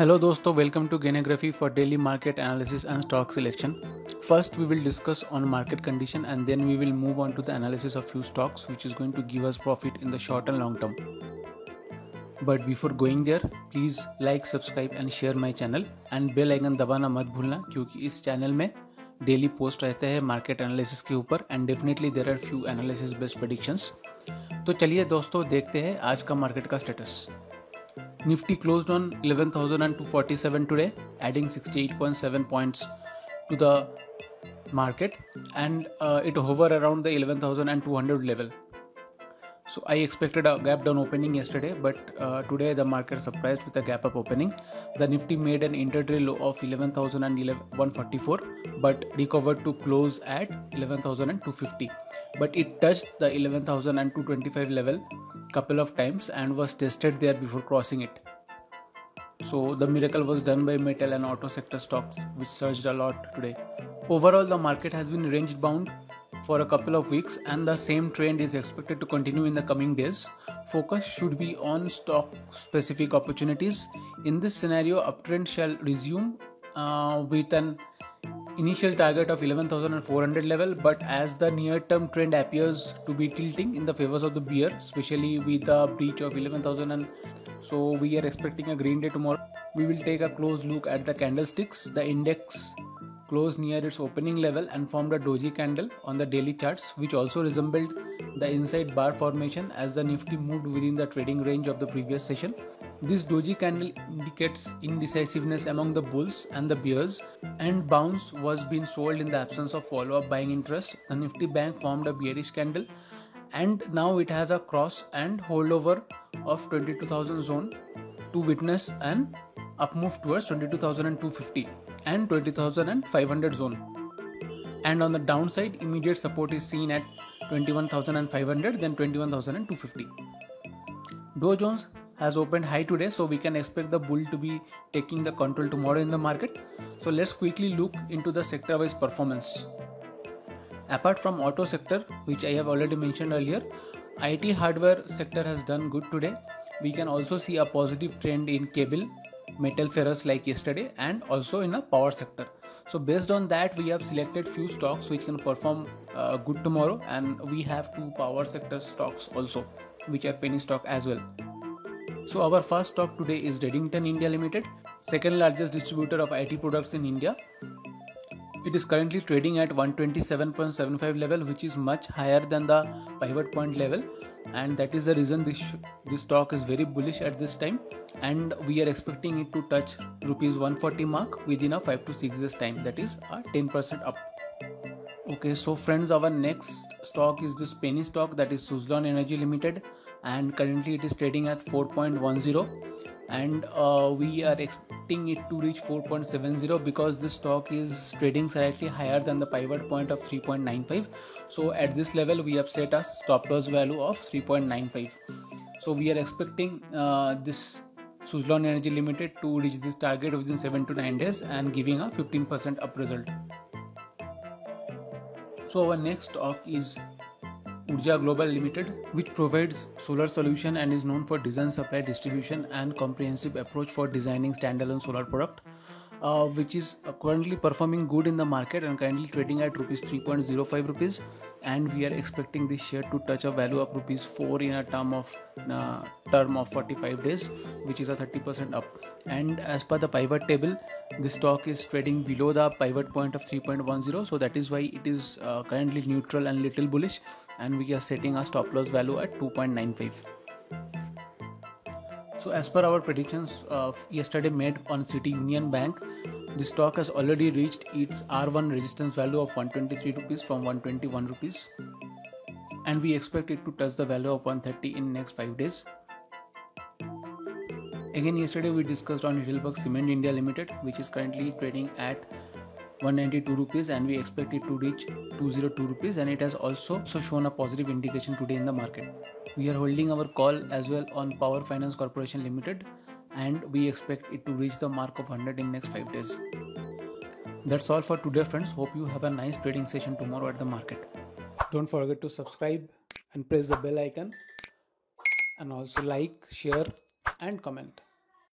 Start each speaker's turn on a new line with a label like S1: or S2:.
S1: Hello दोस्तों, welcome to Gainography for daily market analysis and stock selection. First we will discuss on market condition and then we will move on to the analysis of few stocks which is going to give us profit in the short and long term. But before going there, please like, subscribe and share my channel and bell icon दबाना मत भूलना क्योंकि इस channel में daily post रहते हैं market analysis के ऊपर and definitely there are few analysis based predictions. तो चलिए दोस्तों देखते हैं आज का मार्केट का status. Nifty closed on 11,247 today, adding 68.7 points to the market, and it hovered around the 11,200 level. So I expected a gap down opening yesterday, but today the market surprised with a gap up opening. The Nifty made an intraday low of 11,144, but recovered to close at 11,250. But it touched the 11,225 level couple of times and was tested there before crossing it. So the miracle was done by metal and auto sector stocks, which surged a lot today. Overall, the market has been range bound for a couple of weeks and the same trend is expected to continue in the coming days. Focus should be on stock specific opportunities. In this scenario, uptrend shall resume with an initial target of 11,400 level, but as the near term trend appears to be tilting in the favors of the bear, especially with the breach of 11,000, and so we are expecting a green day tomorrow. We will take a close look at the candlesticks. The index closed near its opening level and formed a doji candle on the daily charts, which also resembled the inside bar formation as the Nifty moved within the trading range of the previous session. This doji candle indicates indecisiveness among the bulls and the bears, and bounce was being sold in the absence of follow-up buying interest. The Nifty Bank formed a bearish candle and now it has a cross and holdover of 22,000 zone to witness an up move towards 22,250 and 20,500 zone. And on the downside, immediate support is seen at 21,500, then 21,250. Dow Jones has opened high today, so we can expect the bull to be taking the control tomorrow in the market. So let's quickly look into the sector wise performance. Apart from auto sector, which I have already mentioned earlier, IT hardware sector has done good today. We can also see a positive trend in cable, metal ferrous like yesterday, and also in a power sector. So based on that, we have selected few stocks which can perform good tomorrow, and we have two power sector stocks also which are penny stock as well. So our first stock today is Redington India Limited, second largest distributor of IT products in India. It is currently trading at 127.75 level, which is much higher than the pivot point level, and that is the reason this stock is very bullish at this time, and we are expecting it to touch rupees 140 mark within a 5 to 6 days time, that is a 10% up. Okay, so friends, our next stock is this penny stock, that is Suzlon Energy Limited, and currently it is trading at 4.10, and we are expecting it to reach 4.70 because this stock is trading slightly higher than the pivot point of 3.95. so at this level we have set a stop loss value of 3.95. so we are expecting this Suzlon Energy Limited to reach this target within 7 to 9 days and giving a 15% up result. So our next stock is Urja Global Limited, which provides solar solution and is known for design, supply, distribution and comprehensive approach for designing standalone solar product, which is currently performing good in the market and currently trading at rupees 3.05 rupees, and we are expecting this share to touch a value of rupees 4 in a term of 45 days, which is a 30% up. And as per the pivot table, the stock is trading below the pivot point of 3.10, so that is why it is currently neutral and little bullish, and we are setting a stop loss value at 2.95. So as per our predictions yesterday made on City Union Bank, the stock has already reached its R1 resistance value of 123 rupees from 121 rupees, and we expect it to touch the value of 130 in next 5 days. Again, yesterday we discussed on Heidelberg Cement India Limited, which is currently trading at 192 rupees, and we expect it to reach 202 rupees, and it has also shown a positive indication today in the market. We are holding our call as well on Power Finance Corporation Limited, and we expect it to reach the mark of 100 in next 5 days. That's all for today, friends. Hope you have a nice trading session tomorrow at the market. Don't forget to subscribe and press the bell icon, and also like, share and comment.